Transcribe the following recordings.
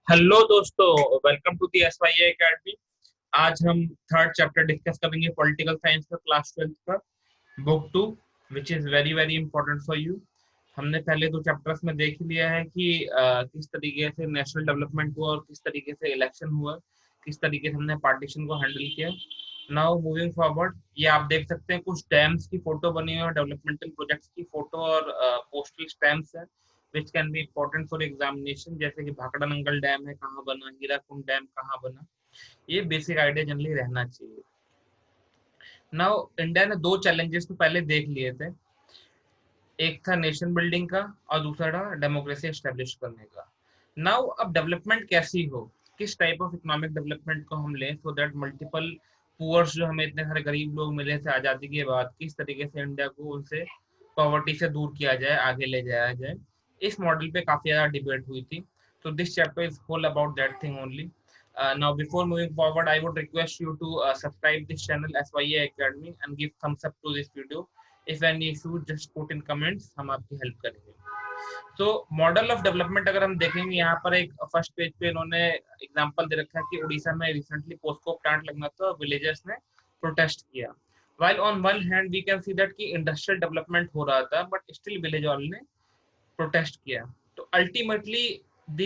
Hello दोस्तों, welcome to the SYA academy. आज हम थर्ड चैप्टर डिस्कस करेंगे पॉलिटिकल साइंस का, क्लास 12th का, book 2, which is very very important for you. हमने पहले दो चैप्टर्स में देख लिया है कि किस तरीके से नेशनल डेवलपमेंट हुआ और किस तरीके से इलेक्शन हुआ, किस तरीके से हमने पार्टीशन को हैंडल किया। नाउ मूविंग फॉरवर्ड, ये आप देख सकते हैं कुछ डैम्स की फोटो बनी हुई है, डेवलपमेंटल प्रोजेक्ट्स की फोटो और पोस्टल स्टैम्प्स है which can be important for examination. जैसे कि भाखड़ा नंगल डैम है, कहाँ बना, हीराकुंड डैम कहाँ बना, ये बेसिक आइडिया जनरली रहना चाहिए। नाउ इंडिया ने दो चैलेंजेस तो पहले देख लिए थे, एक था नेशन बिल्डिंग का और दूसरा था डेमोक्रेसी एस्टेब्लिश करने का। नाउ अब डेवलपमेंट कैसी हो, किस टाइप ऑफ इकोनॉमिक डेवलपमेंट को हम लें सो दैट मल्टीपल पुअर्स जो हमें इतने सारे गरीब लोग मिले थे आजादी के बाद, किस तरीके से इंडिया को उनसे पॉवर्टी से दूर किया जाए, आगे ले जाया जाए। इस मॉडल पे काफी ज्यादा डिबेट हुई थी। तो this chapter is whole about that thing only. Now before moving forward, I would request you to subscribe this channel SYA Academy and give thumbs up to this video. If any issue just put in comments, हम आपकी help करेंगे। तो model of development अगर हम देखेंगे, यहाँ पर एक फर्स्ट पेज पे इन्होंने एग्जांपल दे रखा है कि उड़ीसा में रिसेंटली पोस्को प्लांट लगना था और विलेजर्स ने प्रोटेस्ट किया। while on one hand we can see that कि इंडस्ट्रियल डेवलपमेंट हो रहा था बट स्टिल विलेज वालों ने प्रोटेस्ट किया। तो ultimately the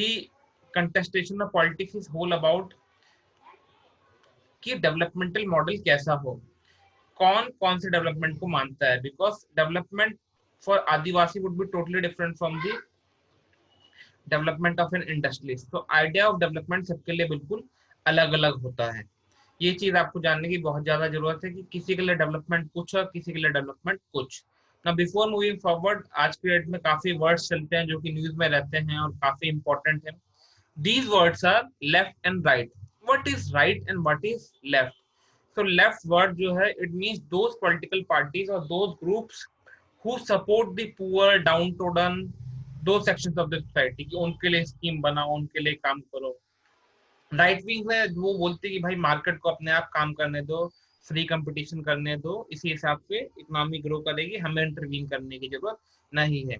contestation of politics is whole about कि डेवलपमेंटल मॉडल कैसा हो, कौन कौन से डेवलपमेंट को मानता है। Because development for Adivasi would be totally different from the development of an industry. तो आइडिया ऑफ डेवलपमेंट सबके लिए बिल्कुल अलग अलग होता है। ये चीज आपको जानने की बहुत ज्यादा जरूरत है कि किसी के लिए डेवलपमेंट कुछ और किसी के लिए डेवलपमेंट कुछ ना। बिफोर मूविंग फॉरवर्ड, आज के डेट में काफी वर्ड्स चलते हैं जो कि न्यूज में रहते हैं और काफी इंपॉर्टेंट है। These words are left and right. What is right and what is left? So left word जो है, it means those political parties or those groups who support the poor, downtrodden, those sections of the society कि उनके लिए scheme बनाओ, उनके लिए काम करो। राइट विंग में वो बोलते हैं कि भाई मार्केट को अपने आप काम करने दो, फ्री कंपटीशन करने दो, इसी हिसाब से इकोनॉमी ग्रो करेगी, हमें इंटरवीन करने की जरूरत नहीं है।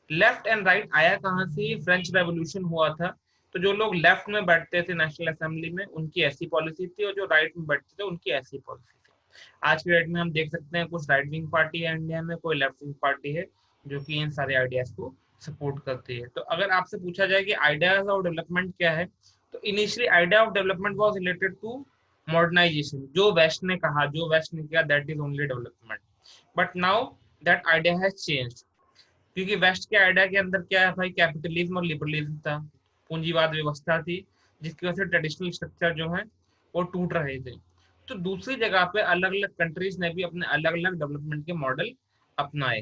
लेफ्ट एंड राइट आया कहाँ से? फ्रेंच रेवोल्यूशन हुआ था तो जो लोग लेफ्ट में बैठते थे नेशनल असेंबली में, उनकी ऐसी पॉलिसी थी, और जो राइट में बैठते थे उनकी ऐसी पॉलिसी थी। आज के डेट में हम देख सकते हैं कुछ राइट विंग पार्टी है इंडिया में, कोई लेफ्ट विंग पार्टी है जो कि इन सारे आइडियाज को सपोर्ट करती है। तो अगर आपसे पूछा जाए कि आइडियाज ऑफ डेवलपमेंट क्या है, तो initially idea of development was related to modernisation. जो वेस्ट ने कहा, जो वेस्ट ने किया, that is only development. But now that idea has changed, क्योंकि वेस्ट के आइडिया के अंदर क्या है भाई, कैपिटलिज्म और लिबरलिज्म था, पूंजीवाद व्यवस्था थी, जिसकी वजह से ट्रेडिशनल स्ट्रक्चर जो है वो टूट रहे थे। तो दूसरी जगह पे अलग अलग कंट्रीज ने भी अपने अलग अलग डेवलपमेंट के मॉडल अपनाए।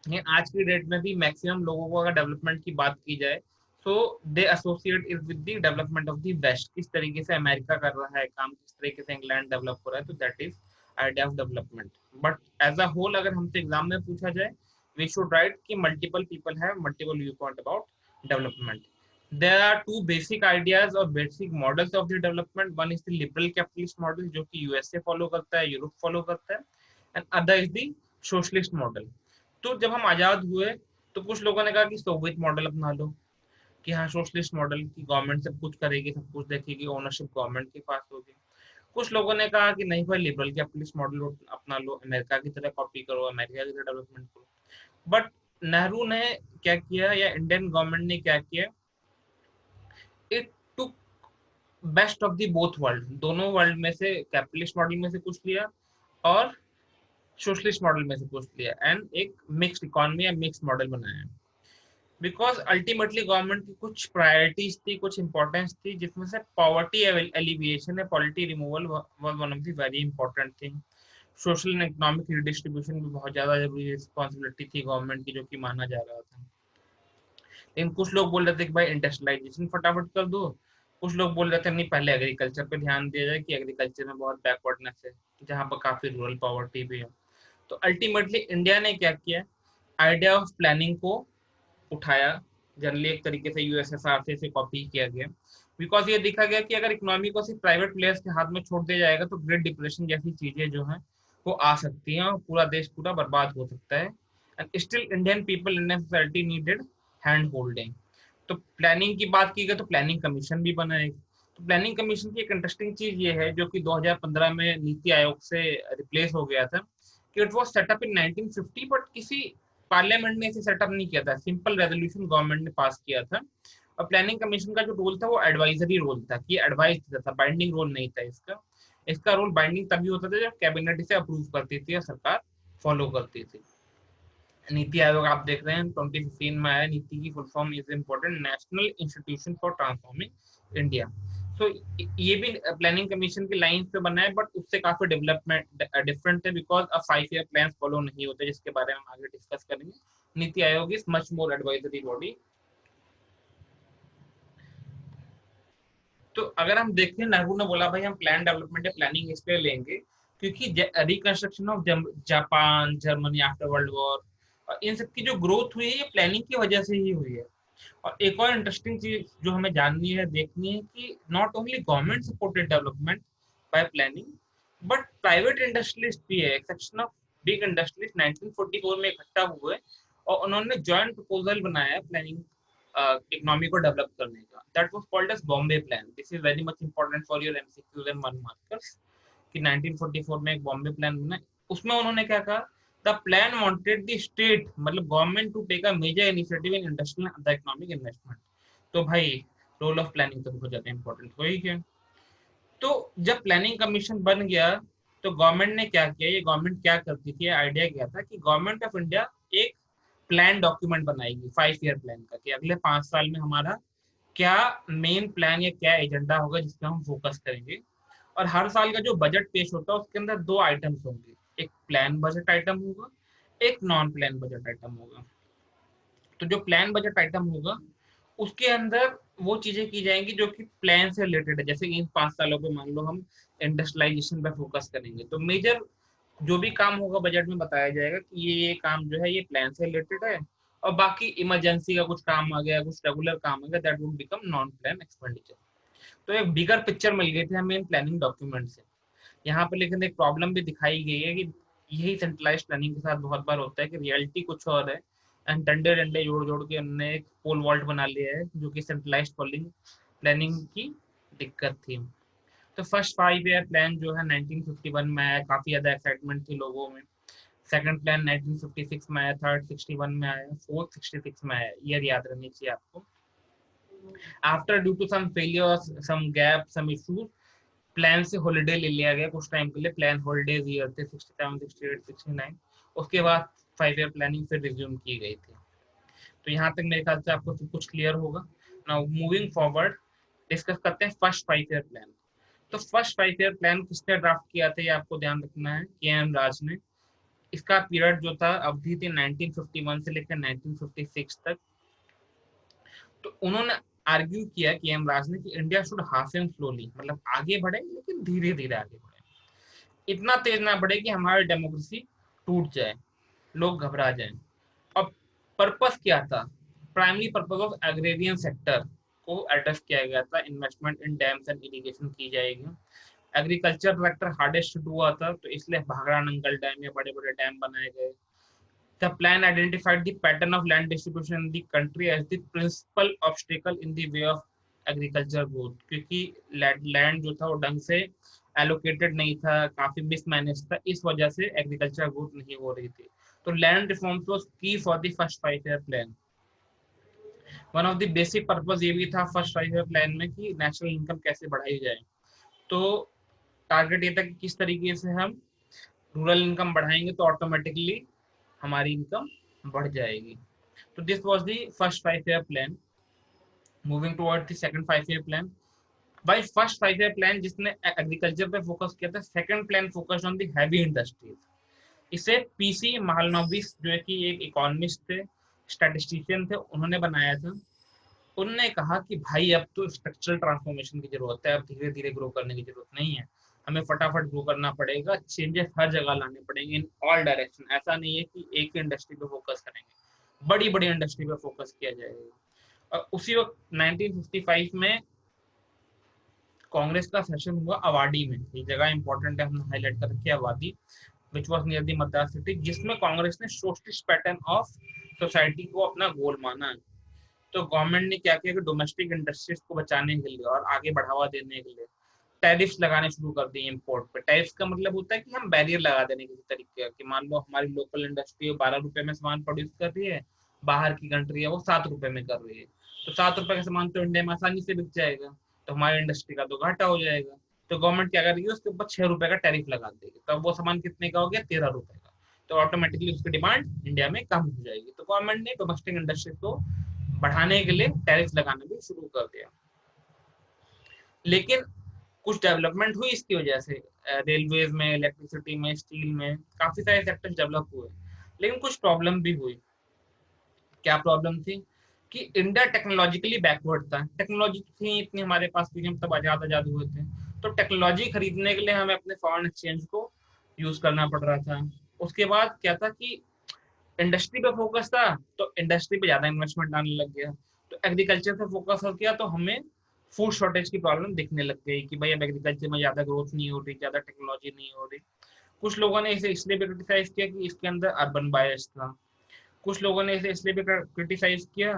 ये आज की डेट में भी मैक्सिमम लोगों को अगर डेवलपमेंट की बात की जाए तो they associate it with the development of the west. किस तरीके से अमेरिका कर रहा है काम, किस तरीके से इंग्लैंड डेवलप हो रहा है, तो that is idea of development. But as a whole अगर हमसे एग्जाम में पूछा जाए, वी शुड राइट कि multiple people have multiple view point about development. There are two basic ideas or basic models of the development. One is the liberal capitalist model जो कि USA follow करता है, Europe follow करता है, and other is the socialist model. तो जब हम आजाद हुए तो कुछ लोगों ने कहा कि सोवियत मॉडल अपना लो, कि हाँ सोशलिस्ट मॉडल की गवर्नमेंट सब कुछ करेगी, सब कुछ देखेगी, ओनरशिप गवर्नमेंट के पास होगी। कुछ लोगों ने कहा कि नहीं भाई, लिबरल कैपिटलिस्ट मॉडल अपना लो, अमेरिका की तरह कॉपी करो, अमेरिका की तरह डेवलपमेंट करो। बट नेहरू ने क्या किया, या इंडियन गवर्नमेंट ने क्या किया, it to best of the both world, दोनों वर्ल्ड में से, कैपिटलिस्ट मॉडल में से कुछ लिया और सोशलिस्ट मॉडल में से कुछ लिया, एंड एक मिक्स्ड इकोनॉमी या मिक्स्ड मॉडल बनाया। बिकॉज अल्टीमेटली गवर्नमेंट की कुछ प्रायोरिटीज थी, कुछ इंपॉर्टेंस थी, जिसमें से पॉवर्टी एलिविएशन है, poverty removal was one of the very important thing. Social and economic redistribution भी बहुत ज्यादा जरूरी रिस्पॉन्सिबिलिटी थी गवर्नमेंट की, जो कि माना जा रहा था। लेकिन कुछ लोग बोल रहे थे कि भाई इंडस्ट्रियलाइजेशन फटाफट कर दो, कुछ लोग बोल रहे थे नहीं, पहले एग्रीकल्चर पे ध्यान दिया जाए कि एग्रीकल्चर में बहुत बैकवर्डनेस है, जहाँ पर काफी रूरल पॉवर्टी भी है। तो अल्टीमेटली इंडिया ने क्या किया, आइडिया ऑफ प्लानिंग को उठाया, जनरली एक तरीके से यूएसएसआर से इसे कॉपी किया गया। बिकॉज ये देखा गया कि अगर इकोनॉमी को सिर्फ प्राइवेट प्लेयर्स के हाथ में छोड़ दिया जाएगा तो ग्रेट डिप्रेशन जैसी चीजें जो हैं वो आ सकती हैं और पूरा देश पूरा बर्बाद हो सकता है। And still Indian people, Indian society needed hand holding. तो प्लानिंग की बात की गई तो प्लानिंग कमीशन भी बना है। तो प्लानिंग कमीशन की एक इंटरेस्टिंग चीज ये है, जो कि 2015 में नीति आयोग से रिप्लेस हो गया था, कि it was setup in 1950, but किसी पार्लियामेंट ने इसे सेटअप नहीं किया था, सिंपल रेजोल्यूशन गवर्नमेंट ने पास किया था। और प्लानिंग कमीशन का जो रोल था वो एडवाइजरी रोल था, कि एडवाइस देता था, बाइंडिंग रोल नहीं था इसका। इसका रोल बाइंडिंग तभी होता था जब कैबिनेट इसे अप्रूव करती थी और सरकार फॉलो करती थी। नीति आयोग आप देख रहे हैं 2015 में आया। नीति की full form is important, national institution for transforming India. So ये भी प्लानिंग कमीशन की लाइन पे बना है, बट उससे काफी डेवलपमेंट डिफरेंट है, बिकॉज अब 5 ईयर प्लान फॉलो नहीं होते, जिसके बारे में हम आगे डिस्कस करेंगे। NITI Aayog is much more advisory body. तो अगर हम देखें, नेहरू ने बोला भाई हम प्लान डेवलपमेंट या प्लानिंग इसलिए लेंगे क्योंकि reconstruction of Japan, Germany after world war, इन सब की जो ग्रोथ हुई है ये प्लानिंग की वजह से ही हुई है। और एक और इंटरेस्टिंग चीज जो हमें जाननी है, देखनी है, कि not only government supported development bye planning, but private industrialist भी है। एक सेक्शन ऑफ बिग इंडस्ट्रियलिस्ट 1944 में इकट्ठा हुए और उन्होंने जॉइंट प्रपोजल बनाया प्लानिंग इकोनॉमी को डेवलप करने का। That was called as Bombay plan. This is very much important for your MCQs and 1 markers, कि 1944 में एक बॉम्बे प्लान बना। उसमें उन्होंने क्या कहा, the plan wanted the state, मतलब government, to take a major initiative in industrial and economic investment. तो भाई रोल ऑफ प्लानिंग तो बहुत ज्यादा इंपॉर्टेंट हो ही गया। तो जब प्लानिंग कमीशन बन गया तो गवर्नमेंट ने क्या किया, ये गवर्नमेंट क्या करती थी, आइडिया क्या था कि गवर्नमेंट ऑफ इंडिया एक प्लान डॉक्यूमेंट बनाएगी 5 ईयर प्लान का, कि अगले 5 साल में हमारा क्या मेन प्लान या क्या एजेंडा होगा जिसपे हम फोकस करेंगे। और हर साल का जो बजट पेश होता है उसके अंदर 2 आइटम्स होंगे, एक प्लान बजट आइटम होगा, एक नॉन प्लान बजट आइटम होगा। तो जो प्लान बजट आइटम होगा उसके अंदर वो चीजें की जाएंगी जो कि प्लान से रिलेटेड है। जैसे कि इन 5 सालों पे मान लो हम इंडस्ट्रियलाइजेशन पे फोकस करेंगे, तो मेजर जो भी काम होगा बजट में बताया जाएगा कि ये काम जो है ये प्लान से रिलेटेड है। और बाकी इमरजेंसी का कुछ काम आ गया, कुछ रेगुलर काम आ गया, that would become non plan expenditure. तो एक बिगर पिक्चर मिल गई थी हमें इन प्लानिंग डॉक्यूमेंट से। यहाँ पे लेकिन एक प्रॉब्लम भी दिखाई गई है, कि यही सेंट्रलाइज प्लानिंग के साथ बहुत बार होता है कि रियलिटी कुछ और है, एंड डंडे डंडे जोड़ जोड़ के उन्होंने एक पोल वॉल्ट बना लिया है, जो कि सेंट्रलाइज प्लानिंग की दिक्कत थी। तो फर्स्ट 5 ईयर प्लान जो है 1951 में आया, काफी ज्यादा एक्साइटमेंट थी लोगों में। सेकंड प्लान 1956 में आया, थर्ड 61 में आया, फोर्थ 66 में आया। ईयर याद रहनी चाहिए आपको। After due to some failure, some gap, some issues, plan से हॉलीडे ले लिया गया कुछ टाइम के लिए। प्लान हॉलीडेज ईयर थे 67, 68, 69। उसके बाद 5 ईयर प्लानिंग फिर रिज्यूम की गई थी। तो यहाँ तक मेरे ख्याल से आपको सब कुछ क्लियर होगा। नाउ मूविंग फॉरवर्ड डिस्कस करते हैं फर्स्ट 5 ईयर प्लान। तो फर्स्ट 5 ईयर प्लान किसने ड्राफ्ट किया था, ये आपको ध्यान रखना है, के एम राज ने। इसका पीरियड जो था, अवधि थी 1951 से लेकर 1956 तक। तो उन्होंने आर्ग्यू किया कि एम राज ने, कि India should half and slowly, मतलब आगे बढ़े लेकिन धीरे धीरे आगे बढ़े। इतना तेज ना बढ़े कि हमारी डेमोक्रेसी टूट जाए, लोग घबरा जाएं। अब पर्पस क्या था, primary purpose of agrarian sector को एड्रेस किया गया था। Investment in dams and irrigation की जाएगी। एग्रीकल्चर सेक्टर हार्डेस्ट हिट हुआ था, तो इसलिए भाखड़ा नंगल डैम या बड़े बड़े डैम बनाए गए। The plan identified the pattern of land distribution in the country as the principal obstacle in the way of agriculture growth, क्योंकि लैंड जो था वो ढंग से एलोकेटेड नहीं था, काफी मिसमैनेज था, इस वजह से एग्रीकल्चर ग्रोथ नहीं हो रही थी। तो लैंड रिफॉर्म्स वाज की for the first 5 year plan. One of the basic purpose ये भी था फर्स्ट 5 ईयर प्लान में, कि नेशनल इनकम कैसे बढ़ाई जाए। तो टारगेट ये था कि किस तरीके से हम रूरल इनकम बढ़ाएंगे तो ऑटोमेटिकली हमारी इनकम बढ़ जाएगी। तो this was the first 5 year plan. Moving toward the second 5 year plan. By first 5 year plan जिसने एग्रीकल्चर पे फोकस किया था, second plan focused on the heavy industries. इसे पीसी महालनोबिस जो है कि एक इकोनॉमिस्ट थे, स्टैटिस्टिशियन थे, उन्होंने बनाया था। उन्होंने कहा कि भाई अब तो स्ट्रक्चरल ट्रांसफॉर्मेशन की जरूरत है, अब धीरे धीरे ग्रो करने की जरूरत नहीं है, हमें फटाफट ग्रो करना पड़ेगा, चेंजेस हर जगह लाने पड़ेंगे इन ऑल डायरेक्शन। ऐसा नहीं है कि एक ही इंडस्ट्री पे फोकस करेंगे, बड़ी बड़ी इंडस्ट्री पे फोकस किया जाएगा। और उसी वक्त 1955 में कांग्रेस का सेशन हुआ अवाडी में। ये जगह इंपॉर्टेंट है, हमने हाईलाइट कर रखी है, Avadi, which was near the Madras city, जिसमें कांग्रेस ने सोशलिस्ट पैटर्न ऑफ सोसाइटी को अपना गोल माना है। तो गवर्नमेंट ने क्या किया कि डोमेस्टिक इंडस्ट्रीज को बचाने के लिए और आगे बढ़ावा देने के लिए टैरिफ्स लगाने शुरू कर दिए इंपोर्ट पे। टैरिफ्स का मतलब होता है कि हम बैरियर लगा देने किसी तरीके का, कि मान लो हमारी लोकल इंडस्ट्री 12 रुपए में सामान प्रोड्यूस कर रही है, बाहर की कंट्री है वो 7 रुपए में कर रही है, तो 7 रुपए का सामान तो इंडिया में आसानी से बिक जाएगा, तो हमारी इंडस्ट्री का तो घाटा हो जाएगा। तो गवर्नमेंट क्या करेगी, उसके ऊपर 6 रुपए का टैरिफ लगा देगी, तब वो सामान कितने का हो गया, 13 रुपए का, तो ऑटोमेटिकली उसकी डिमांड इंडिया में कम हो जाएगी। तो गवर्नमेंट ने डोमेस्टिक इंडस्ट्री को बढ़ाने के लिए टैरिफ लगाना भी शुरू कर दिया। लेकिन कुछ डेवलपमेंट हुई इसकी वजह से, रेलवेज में, इलेक्ट्रिसिटी में, स्टील में, काफी सारे सेक्टर्स डेवलप हुए, लेकिन कुछ प्रॉब्लम भी हुई। क्या प्रॉब्लम थी कि इंडिया टेक्नोलॉजिकली बैकवर्ड था, टेक्नोलॉजी थी इतनी हमारे पास, क्योंकि हम तब आजाद हुए थे, तो टेक्नोलॉजी खरीदने के लिए हमें अपने फॉरेन एक्सचेंज को यूज करना पड़ रहा था। उसके बाद क्या था कि इंडस्ट्री पे फोकस था, तो इंडस्ट्री पे ज्यादा इन्वेस्टमेंट आने लग गया। तो एग्रीकल्चर पे फोकस हो गया, तो हमें फूड शॉर्टेज की प्रॉब्लम दिखने लग गई कि भाई अब एग्रीकल्चर में ज्यादा ग्रोथ नहीं हो रही, ज्यादा टेक्नोलॉजी नहीं हो रही। कुछ लोगों ने इसे इसलिए भी क्रिटिसाइज किया कि इसके अंदर अर्बन बायस था। कुछ लोगों ने इसे इसलिए भी क्रिटिसाइज किया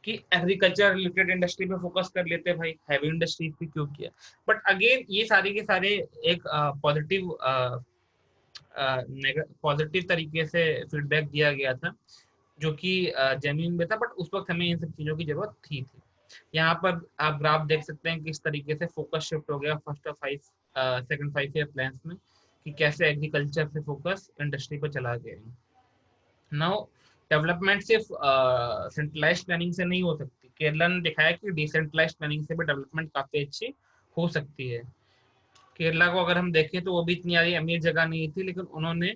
कि एग्रीकल्चर रिलेटेड इंडस्ट्री पे फोकस कर लेते भाई, हैवी इंडस्ट्रीज पे क्यों किया। बट अगेन ये सारे के सारे एक पॉजिटिव तरीके से फीडबैक दिया गया था, जो कि जेन्युइन में था, बट उस वक्त हमें इन सब चीजों की जरूरत थी। यहाँ पर आप ग्राफ देख सकते हैं किस तरीके से फोकस शिफ्ट हो गया फर्स्ट और सेकंड 5 ईयर प्लान्स में, कि कैसे एग्रीकल्चर से फोकस इंडस्ट्री पर चला गया। नाउ डेवलपमेंट सिर्फ सेंट्रलाइज्ड प्लानिंग से नहीं हो सकती। केरला ने दिखाया कि डिसेंट्रलाइज्ड प्लानिंग से भी डेवलपमेंट काफी अच्छी हो सकती है। केरला को अगर हम देखें तो वो भी इतनी अमीर जगह नहीं थी, लेकिन उन्होंने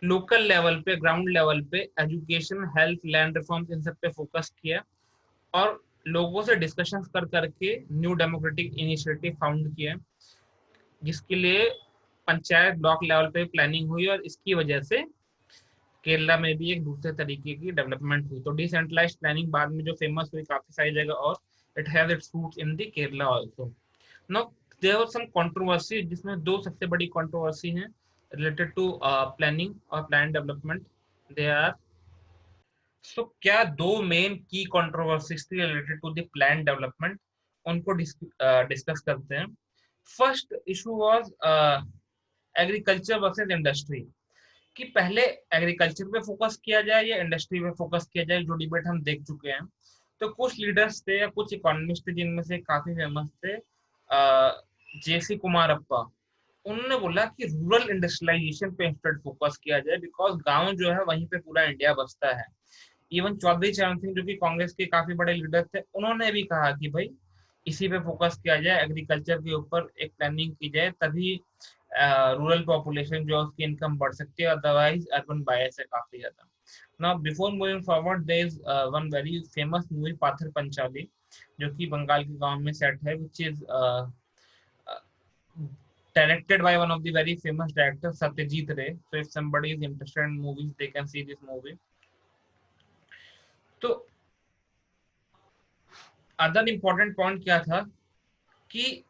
लोकल लेवल पे, ग्राउंड लेवल पे एजुकेशन, हेल्थ, लैंड रिफॉर्म्स, इन सब पे फोकस किया, और लोगों से डिस्कशंस कर करके न्यू डेमोक्रेटिक इनिशिएटिव फाउंड किया, जिसके लिए पंचायत ब्लॉक लेवल पे प्लानिंग हुई, और इसकी वजह से केरला में भी एक दूसरे तरीके की डेवलपमेंट हुई। तो डिसेंट्रलाइज्ड प्लानिंग बाद में जो फेमस हुई काफी सारी जगह, और it has its roots in the Kerala also. Now there was some controversy, जिसमें दो सबसे बड़ी कंट्रोवर्सी हैं रिलेटेड टू प्लानिंग और plan development. They are, so क्या दो मेन की कंट्रोवर्सीज थी related to the plan development, उनको डिस्कस करते हैं। First issue was agriculture versus industry, कि पहले एग्रीकल्चर पे फोकस किया जाए या इंडस्ट्री पे फोकस किया जाए, जो डिबेट हम देख चुके हैं। तो कुछ लीडर्स थे या कुछ इकोनॉमिस्ट थे, जिनमें से काफी फेमस थे जेसी कुमारप्पा, उन्होंने बोला कि रूरल इंडस्ट्रियलाइजेशन पे इंस्टेड फोकस किया जाए, बिकॉज गांव जो है वहीं पे पूरा इंडिया बसता है। इवन चौधरी चरण सिंह, जो कि कांग्रेस के काफी बड़े लीडर थे, उन्होंने भी कहा कि भाई इसी पे फोकस किया जाए, एग्रीकल्चर के ऊपर एक प्लानिंग की जाए, तभी रूरल पॉपुलेशन जो उसकी इनकम बढ़ सकती है, अदरवाइज अर्बन बायस है काफी ज्यादा। Now before moving forward, there is one very famous movie Pather Panchali, जो कि बंगाल के गांव में सेट है, which is directed by one of the very famous directors, Satyajit Ray. So if somebody is interested in movies, they can see this movie. तो other important point क्या था कि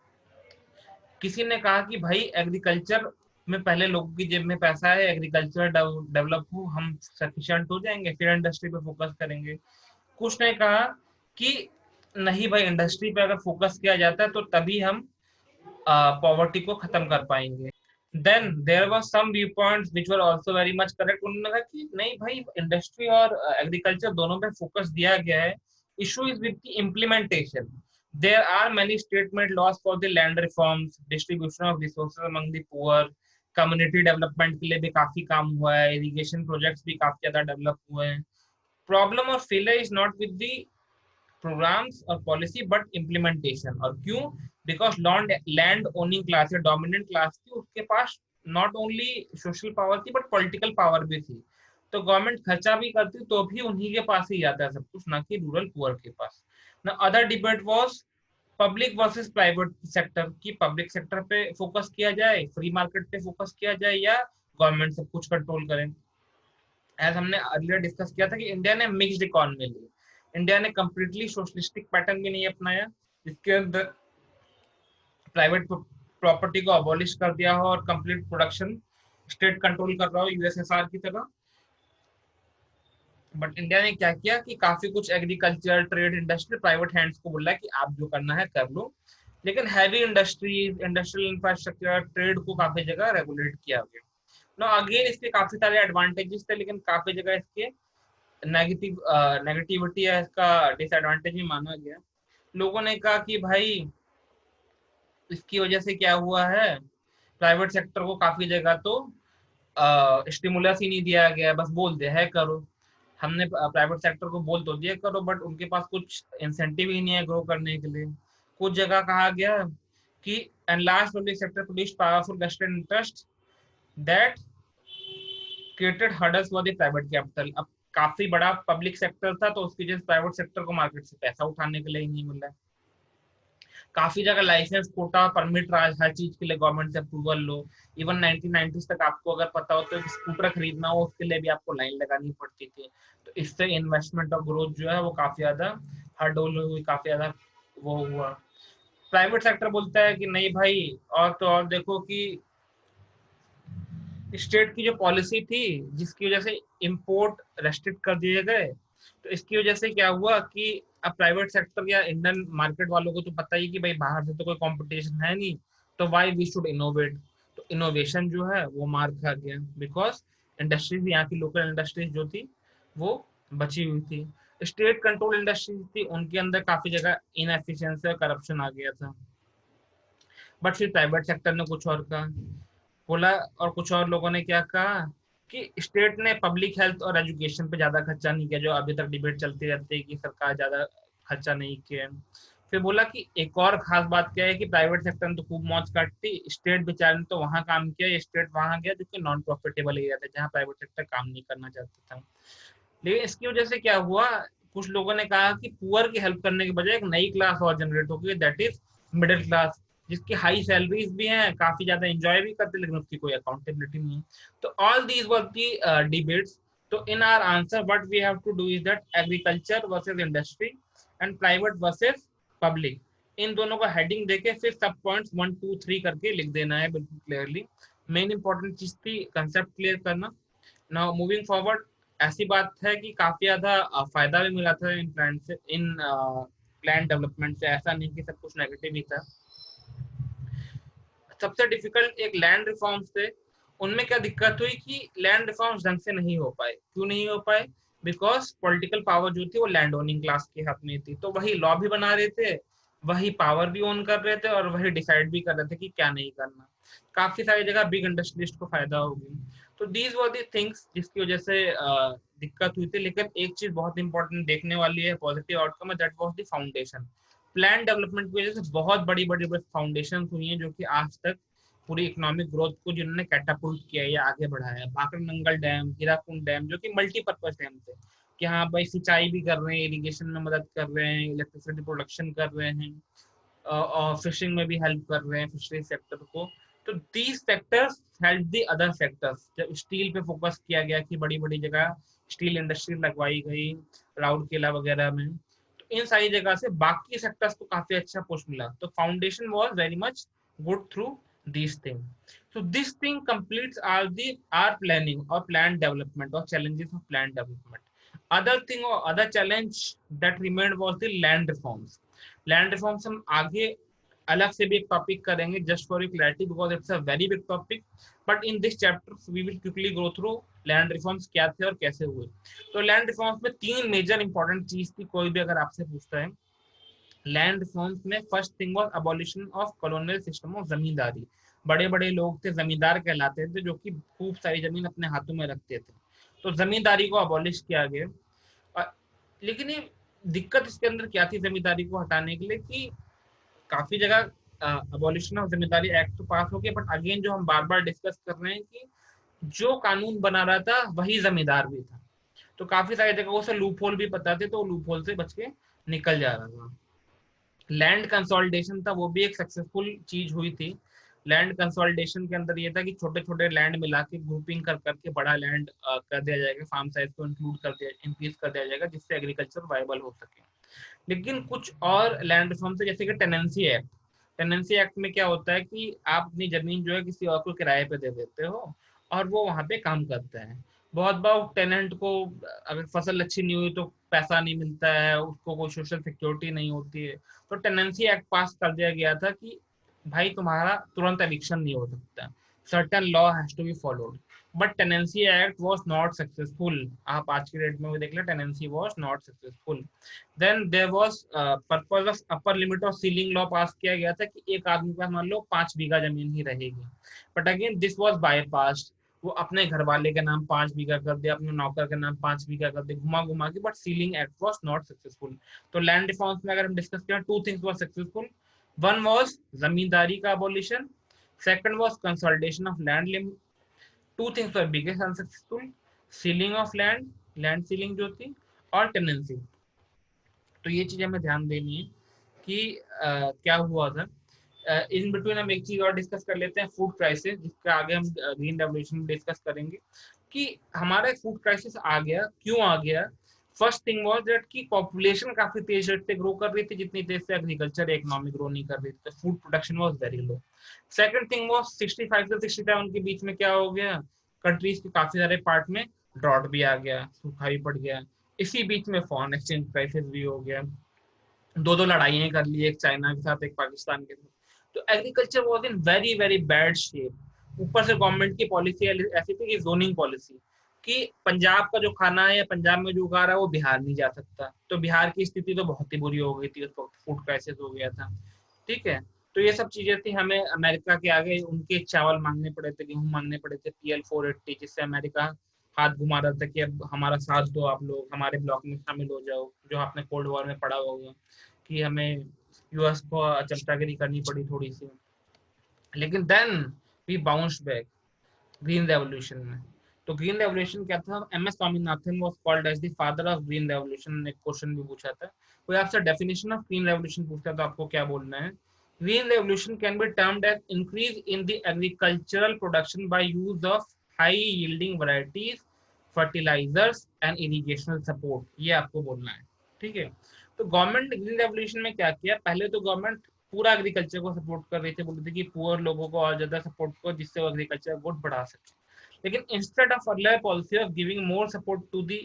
किसी ने कहा कि भाई एग्रीकल्चर में पहले लोगों की जेब में पैसा है, एग्रीकल्चर डेवलप हो, हम सफिशिएंट हो जाएंगे, फिर इंडस्ट्री पे फोकस करेंगे। कुछ ने कहा कि नहीं भाई, इंडस्ट्री पे अगर फोकस किया जाता है तो तभी हम पॉवर्टी को खत्म कर पाएंगे। Then there was some view points which were also very much correct. उन्होंने कहा कि नहीं भाई, इंडस्ट्री और एग्रीकल्चर दोनों पे फोकस दिया गया है, issue is with the implementation. There are many statement laws for the land reforms, distribution of resources among the poor, community development के लिए भी काफी काम हुआ है, इरिगेशन प्रोजेक्ट्स भी काफी ज्यादा डेवलप हुए हैं। प्रॉब्लम और failure is not with the programmes और पॉलिसी बट इम्प्लीमेंटेशन। और क्यों? बिकॉज लैंड ओनिंग क्लास या डोमिनेंट क्लास थी, उसके पास नॉट ओनली सोशल पावर थी बट पॉलिटिकल पावर भी थी। तो गवर्नमेंट खर्चा भी करती तो भी उन्हीं के पास ही जाता है सब कुछ, ना कि रूरल पुअर के पास। ना other debate was public versus private sector, की पब्लिक सेक्टर पे फोकस किया जाए, फ्री मार्केट पे फोकस किया जाए, या गवर्नमेंट सब कुछ कंट्रोल करें। एज हमने अर्लियर डिस्कस किया था कि इंडिया ने मिक्स्ड इकोनॉमी ली, इंडिया ने कंप्लीटली सोशलिस्टिक पैटर्न भी नहीं अपनाया, जिसके अंदर प्राइवेट प्रॉपर्टी को अबॉलिश कर दिया हो और कंप्लीट प्रोडक्शन स्टेट कंट्रोल कर रहा हो यूएसएसआर की तरह। बट इंडिया ने क्या किया कि काफी कुछ agriculture, trade, industry private hands को बोला है कि आप जो करना है कर लो। लेकिन heavy industries, industrial infrastructure, trade को काफी जगह रेगुलेट किया गया। नो अगेन इसके काफी सारे एडवांटेजेस थे, लेकिन काफी जगह इसके नेगेटिविटी है, इसका डिसएडवांटेज भी माना गया। लोगों ने कहा कि भाई इसकी वजह से क्या हुआ है, प्राइवेट सेक्टर को काफी जगह तो स्टिमुलस ही नहीं दिया गया, बस बोल दिया है करो। हमने प्राइवेट सेक्टर को बोल तो दिया करो, बट उनके पास कुछ इंसेंटिव ही नहीं है ग्रो करने के लिए। कुछ जगह कहा गया कि enlarge public sector produced powerful vested interest that created hurdles for the private capital. अब काफी बड़ा पब्लिक सेक्टर था, तो उसकी वजह से प्राइवेट सेक्टर को मार्केट से पैसा उठाने के लिए ही नहीं मिल रहा है। काफी जगह लाइसेंस, कोटा, परमिट राज, हर चीज के लिए गवर्नमेंट से अप्रूवल लो। इवन 1990s तक आपको अगर पता हो तो स्कूटर खरीदना हो उसके लिए भी आपको लाइन लगानी पड़ती थी। तो इससे इन्वेस्टमेंट और ग्रोथ जो है वो काफी ज्यादा हर्डल हुई, काफी ज्यादा वो हुआ। प्राइवेट सेक्टर बोलता है कि नहीं भाई, और तो और देखो कि स्टेट की जो पॉलिसी थी जिसकी वजह से इंपोर्ट रेस्ट्रिक्ट कर दिए गए, तो इसकी वजह से क्या हुआ कि अब प्राइवेट सेक्टर या इंडियन मार्केट वालों को तो पता ही कि भाई बाहर से तो कोई कंपटीशन है नहीं, तो वाई वी शुड इनोवेट। तो इनोवेशन जो है वो मार खा गया, बिकॉज इंडस्ट्रीज, यहाँ की लोकल इंडस्ट्रीज जो थी वो बची हुई थी। स्टेट कंट्रोल इंडस्ट्रीज थी, उनके अंदर काफी जगह इनएफिशिएंसी और करप्शन आ गया था। बट फिर प्राइवेट सेक्टर ने कुछ और कहा, बोला, और कुछ और लोगों ने क्या कहा कि स्टेट ने पब्लिक हेल्थ और एजुकेशन पे ज्यादा खर्चा नहीं किया, जो अभी तक डिबेट चलती रहती है कि सरकार ज्यादा खर्चा नहीं किया। फिर बोला कि एक और खास बात क्या है कि प्राइवेट सेक्टर ने तो खूब मौज काटी, स्टेट बेचारे ने तो वहां काम किया, स्टेट वहां गया जो कि नॉन प्रॉफिटेबल एरिया था, जहाँ प्राइवेट सेक्टर काम नहीं करना चाहता था। लेकिन इसकी वजह से क्या हुआ, कुछ लोगों ने कहा कि पुअर की हेल्प करने के बजाय एक नई क्लास और जनरेट होगी, दैट इज मिडिल क्लास, जिसकी हाई सैलरीज भी हैं, काफी ज्यादा एंजॉय भी करते, लेकिन उसकी कोई अकाउंटेबिलिटी नहीं है। तो all these were the debates. तो in our answer what we have to do is that agriculture versus industry and private versus public, इन दोनों का हेडिंग देके फिर सब पॉइंट्स 1 2 3 करके लिख देना है बिल्कुल क्लियरली। मेन इंपॉर्टेंट चीज थी कंसेप्ट क्लियर करना। नाउ मूविंग फॉरवर्ड, ऐसी बात है कि काफी ज्यादा फायदा भी मिला था इन प्लान से, इन प्लान डेवलपमेंट से, ऐसा नहीं कि सब कुछ नेगेटिव ही था। सबसे डिफिकल्ट एक लैंड रिफॉर्म्स थे। उनमें क्या दिक्कत हुई कि लैंड रिफॉर्म्स ढंग से नहीं हो पाए। क्यों नहीं हो पाए? बिकॉज पॉलिटिकल पावर जो थी वो लैंड ओनिंग क्लास के हाथ में थी, तो वही लॉ भी बना रहे थे, वही पावर भी ओन कर रहे थे, और वही डिसाइड भी कर रहे थे कि क्या नहीं करना। काफी सारी जगह बिग इंडस्ट्रियलिस्ट को फायदा हो गई। तो दीज वर दी थिंग्स जिसकी वजह से दिक्कत हुई थी। लेकिन एक चीज बहुत इंपॉर्टेंट देखने वाली है, पॉजिटिव आउटकम है, that was the foundation. Plan development की वजह से बहुत बड़ी बड़ी फाउंडेशन हुई हैं, जो कि आज तक पूरी इकोनॉमिक ग्रोथ को जिन्होंने कैटापुल्ट किया या आगे बढ़ाया। भाखड़ नंगल डैम, हीराकुंड डैम, जो कि मल्टीपर्पज डैम थे, कि हाँ भाई सिंचाई भी कर रहे हैं, इरिगेशन में मदद कर रहे हैं, इलेक्ट्रिसिटी प्रोडक्शन कर रहे हैं, और फिशिंग में भी हेल्प कर रहे हैं फिशरी सेक्टर को। तो these sectors help the other sectors. जब स्टील पे फोकस किया गया कि बड़ी बड़ी जगह स्टील इंडस्ट्री लगवाई गई, राउरकेला वगैरह में, तो इन सारी जगह से बाकी सेक्टर्स को काफी अच्छा पुश मिला। तो foundation was very much good through these things. So this thing completes our planning or plan development or challenges of plan development. Other thing or other challenge that remained was the land reforms. Land reforms हम आगे अलग से भी एक topic करेंगे, just for clarity, because it's a very big topic. But in this chapter we will quickly go through land reforms क्या थे और कैसे हुए। तो लैंड रिफॉर्म्स में 3 मेजर इंपॉर्टेंट चीज थी, कोई भी अगर आपसे पूछता है लैंड रिफॉर्म्स में। First thing was abolition of colonial system of zamindari. बड़े बड़े लोग थे, जमींदार कहलाते थे, जो कि खूब सारी जमीन अपने हाथों में रखते थे, तो जमींदारी को अबॉलिश किया गया। लेकिन ये दिक्कत इसके अंदर क्या थी जमींदारी को हटाने के लिए, कि काफी जगह अबॉलिशन ऑफ जमींदारी एक्ट तो पास हो गया, बट अगेन जो हम बार बार डिस्कस कर रहे हैं कि जो कानून बना रहा था वही जमींदार भी था। तो काफी सारी जगहों से लूप होल भी पता थे, तो लूप होल से बच के निकल जा रहा था। लैंड कंसोलिडेशन था, वो भी एक सक्सेसफुल चीज हुई थी। लैंड कंसोलिडेशन के अंदर ये था कि छोटे छोटे लैंड मिला के ग्रुपिंग कर करके बड़ा लैंड कर दिया जाएगा, फार्म साइज को इंक्रीज कर दिया जाएगा, जिससे एग्रीकल्चर वायबल हो सके। लेकिन कुछ और लैंड रिफॉर्म्स है, जैसे कि टेनेंसी एक्ट। टेनेंसी एक्ट में क्या होता है कि आप अपनी जमीन जो है किसी और को किराए पे दे देते हो, और वो वहां पे काम करते हैं। बहुत बार टेनेंट को अगर फसल अच्छी नहीं हुई तो पैसा नहीं मिलता है, उसको कोई सोशल सिक्योरिटी नहीं होती है। तो टेनेंसी एक्ट पास कर दिया गया था कि भाई तुम्हारा तुरंत एविक्शन नहीं हो सकता, certain law has to be followed. But tenancy act was not successful. आप आज की डेट में भी देख लें, tenancy was not successful. Then there was purpose of upper limit of ceiling law pass किया गया था कि एक आदमी के पास मान लो 5 बीघा जमीन ही रहेगी। But again this was bypassed. वो अपने घर वाले के नाम 5 बीघा कर दिया, अपने नौकर के नाम 5 बीघा कर दिया, घुमा घुमा के, but ceiling act was not successful. तो लैंड रिफॉर्म्स में अगर हम डिस्कस करें, two things was successful. One was zamindari का abolition, second was consolidation of land limit. Two things were biggest unsuccessful, ceiling of land, land ceiling जो थी, और tenancy. तो ये चीजें हमें ध्यान देनी है कि क्या हुआ था। इन बिटवीन हम एक चीज और डिस्कस कर लेते हैं, फूड क्राइसिस, जिसका आगे हम ग्रीन रेवोल्यूशन में डिस्कस करेंगे कि हमारा फूड क्राइसिस आ गया, क्यों आ गया। फर्स्ट थिंग वाज दैट कि पॉपुलेशन काफी तेज रेट से ग्रो कर रही थी, जितनी तेज से एग्रीकल्चर इकोनॉमी ग्रो नहीं कर रही थी, तो food production was very low. Second thing was 65 से 67 के बीच में क्या हो गया, कंट्रीज के काफी सारे पार्ट में ड्रॉट भी आ गया, सूखा भी पड़ गया। इसी बीच में फॉरेन एक्सचेंज क्राइसिस भी हो गया, दो दो लड़ाइयां कर ली, एक चाइना के साथ, एक पाकिस्तान के साथ। तो agriculture was in very very bad shape. ऊपर से गवर्नमेंट की पॉलिसी ऐसी थी कि जोनिंग पॉलिसी, कि पंजाब का जो खाना है या पंजाब में जो उगा रहा है वो बिहार नहीं जा सकता। तो बिहार की स्थिति तो बहुत ही बुरी हो गई थी, उस वक्त फूड क्राइसिस हो गया था। ठीक है, तो ये सब चीजें थी। हमें अमेरिका के आगे उनके चावल मांगने पड़े थे, गेहूं मांगने पड़े थे, PL 480, जिससे अमेरिका हाथ घुमा रहा था कि अब हमारा साथ दो, आप लोग हमारे ब्लॉक में शामिल हो जाओ, जो आपने कोल्ड वॉर में पढ़ा होगा कि हमें यूएस को चमचागिरी करनी पड़ी थोड़ी सी। लेकिन then we bounce back green revolution में। तो ग्रीन रेवोल्यूशन क्या था, MS Swaminathan was called as the father of green revolution ने क्वेश्चन भी पूछा था। कोई आपसे डेफिनेशन ऑफ ग्रीन रेवोल्यूशन पूछता है तो आपको क्या बोलना है। Green revolution can be termed as increase in the agricultural production by use of high yielding varieties, fertilisers and irrigational support, ये आपको बोलना है। ठीक है, तो गवर्नमेंट ने ग्रीन रेवोल्यूशन में क्या किया, पहले तो गवर्नमेंट पूरा एग्रीकल्चर को सपोर्ट कर रही थी, बोल रही थी कि पुअर लोगों को और ज्यादा सपोर्ट करो जिससे वो एग्रीकल्चर को बढ़ा सके। लेकिन instead of earlier policy of giving more support to the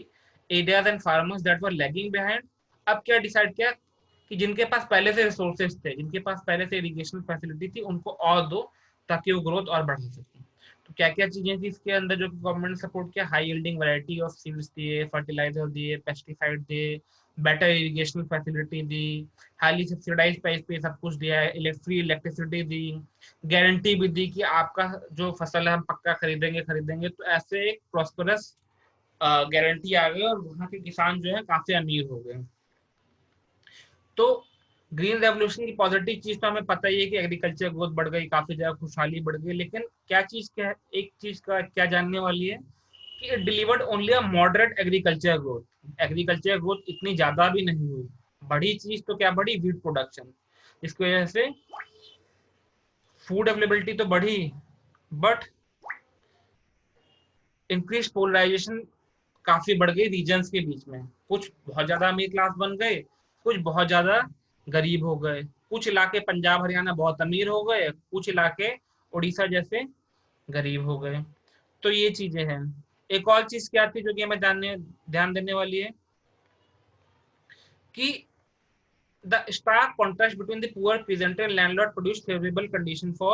areas and farmers that were lagging behind, अब क्या डिसाइड किया कि जिनके पास पहले से रिसोर्सेज थे, जिनके पास पहले से इरिगेशन फैसिलिटी थी, उनको और दो ताकि वो ग्रोथ और बढ़ा सके। तो क्या क्या चीजें थी इसके अंदर जो गवर्नमेंट ने सपोर्ट किया, high yielding variety of seeds दिए, फर्टिलाइजर दिए, पेस्टिसाइड दिए, बेटर इरिगेशन फैसिलिटी दी, हाईली सब्सिडाइज प्राइस पे सब कुछ दिया है, फ्री इलेक्ट्रिसिटी दी, गारंटी भी दी कि आपका जो फसल है हम पक्का खरीदेंगे खरीदेंगे। तो ऐसे एक प्रॉस्परस गारंटी आ गई और वहाँ के किसान जो है काफी अमीर हो गए। तो ग्रीन रेवोल्यूशन की पॉजिटिव चीज तो हमें पता ही है कि एग्रीकल्चर ग्रोथ बढ़ गई, काफी ज्यादा खुशहाली बढ़ गई। लेकिन क्या चीज, क्या एक चीज का क्या जानने वाली है कि it delivered only a moderate agriculture growth. Agriculture growth इतनी ज्यादा भी नहीं हुई। बड़ी चीज तो क्या बढ़ी, वीट प्रोडक्शन, जिसकी वजह से फूड अवेलेबिलिटी तो बढ़ी, बट इंक्रीज पोलराइजेशन काफी बढ़ गई रीजन्स के बीच में। कुछ बहुत ज्यादा अमीर क्लास बन गए, कुछ बहुत ज्यादा गरीब हो गए। कुछ इलाके पंजाब हरियाणा बहुत अमीर हो गए, कुछ इलाके उड़ीसा जैसे गरीब हो गए। तो ये चीजें हैं। एक और चीज क्या थी जो कि हमें ध्यान देने वाली है कि the stark contrast between the poor peasant and landlord produced favorable condition for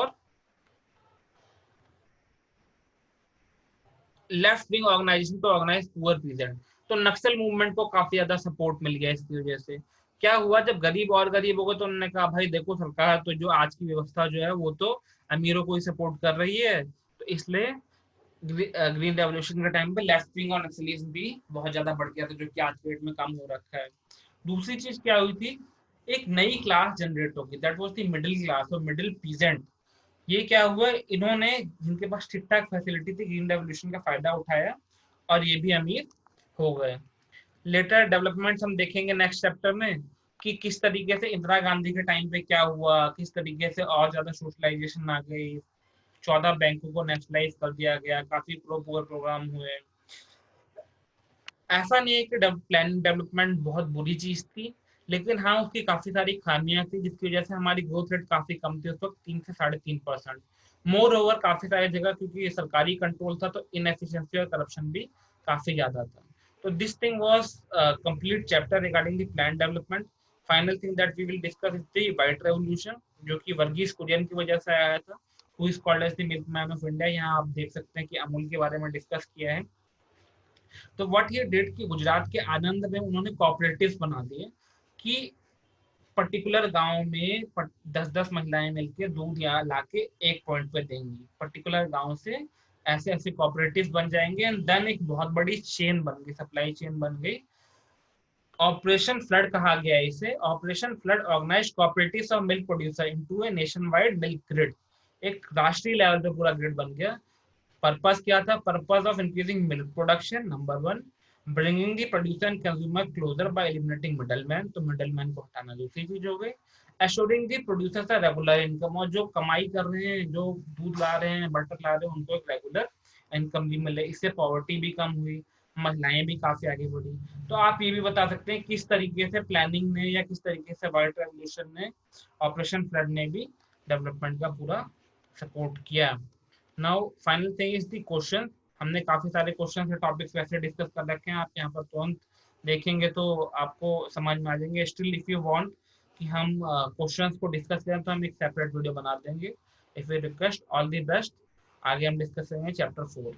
left wing organisation to organize poor peasant। तो नक्सल मूवमेंट को काफी ज्यादा सपोर्ट मिल गया इसकी वजह से। क्या हुआ, जब गरीब और गरीब हो गए तो उन्होंने कहा भाई देखो सरकार तो जो आज की व्यवस्था जो है वो तो अमीरों को ही सपोर्ट कर रही है। तो इसलिए ग्रीन रेवोल्यूशन के टाइम पे लेफ्ट विंग और नक्सलिज्म भी बहुत ज्यादा बढ़ गया था, जो कि आज के डेट में कम हो रखा है। दूसरी चीज क्या हुई थी, एक नई क्लास जनरेट होगी, that was the middle class और मिडिल पीजेंट। ये क्या हुआ, इन्होंने जिनके पास ठीक ठाक फैसिलिटी थी ग्रीन रेवोल्यूशन का फायदा उठाया और ये भी अमीर हो गए। लेटर डेवलपमेंट्स हम देखेंगे नेक्स्ट चैप्टर में कि किस तरीके से इंदिरा गांधी के टाइम पे क्या हुआ, किस तरीके से और ज्यादा सोशलाइजेशन आ गई, 14 बैंकों को नेशनलाइज कर दिया गया, काफी प्रो पुअर प्रोग्राम हुए। ऐसा नहीं है कि प्लानिंग डेवलपमेंट बहुत बुरी चीज थी, लेकिन हाँ उसकी काफी सारी खामियां थी, जिसकी वजह से हमारी ग्रोथ रेट काफी कम थी उस वक्त, 3 से 3.5%। मोर ओवर काफी सारी जगह क्योंकि ये सरकारी कंट्रोल था तो इनएफिशिएंसी और करप्शन भी काफी ज्यादा था। तो this thing was complete chapter regarding the plan development. Final thing that we will discuss is the white revolution, जो कि वर्गीस कुरियन की वजह से आया था, who is called as the milkman of India. यहाँ आप देख सकते हैं कि अमूल के बारे में डिस्कस किया है। तो व्हाट ही डिड कि गुजरात के आनंद में उन्होंने कोऑपरेटिव्स बना दिए कि पर्टिकुलर गांव में 10-10 महिलाएं मिलकर दूध या लाके एक पॉइंट पे देंगी। पर्टिकुलर गांव से ऐसे ऐसे कोऑपरेटिव्स बन जाएंगे एंड देन एक बहुत बड़ी चेन बन गई, सप्लाई चेन बन गई। ऑपरेशन फ्लड कहा गया है इसे। Operation Flood organised cooperatives of milk producer into a nation wide milk grid. एक राष्ट्रीय लेवल पे पूरा ग्रिड बन गया। पर्पस क्या था? Purpose of increasing milk production number 1, bringing the producer and consumer closer by eliminating middleman, तो middleman को हटाना दूसरी चीज हो गई। एश्योरिंग द प्रोड्यूसर का रेगुलर इनकम, और जो कमाई कर रहे हैं, जो दूध ला रहे हैं, बटर ला रहे हैं, उनको एक रेगुलर इनकम भी मिले। इससे पॉवर्टी भी कम हुई, महिलाएं भी काफी आगे बढ़ी। तो आप ये भी बता सकते हैं किस तरीके से प्लानिंग ने या किस तरीके से व्हाइट रेवोल्यूशन ने, ऑपरेशन फ्लड ने भी डेवलपमेंट का पूरा सपोर्ट किया। Now final thing is the question. हमने काफी सारे क्वेश्चन से टॉपिक्स वैसे डिस्कस कर रखे हैं, आप यहाँ पर तुरंत देखेंगे तो आपको समझ में आ जाएंगे। स्टिल इफ यू वांट कि हम क्वेश्चंस को डिस्कस करें तो हम एक सेपरेट वीडियो बना देंगे। If you request, all the best. आगे हम डिस्कस करेंगे चैप्टर 4।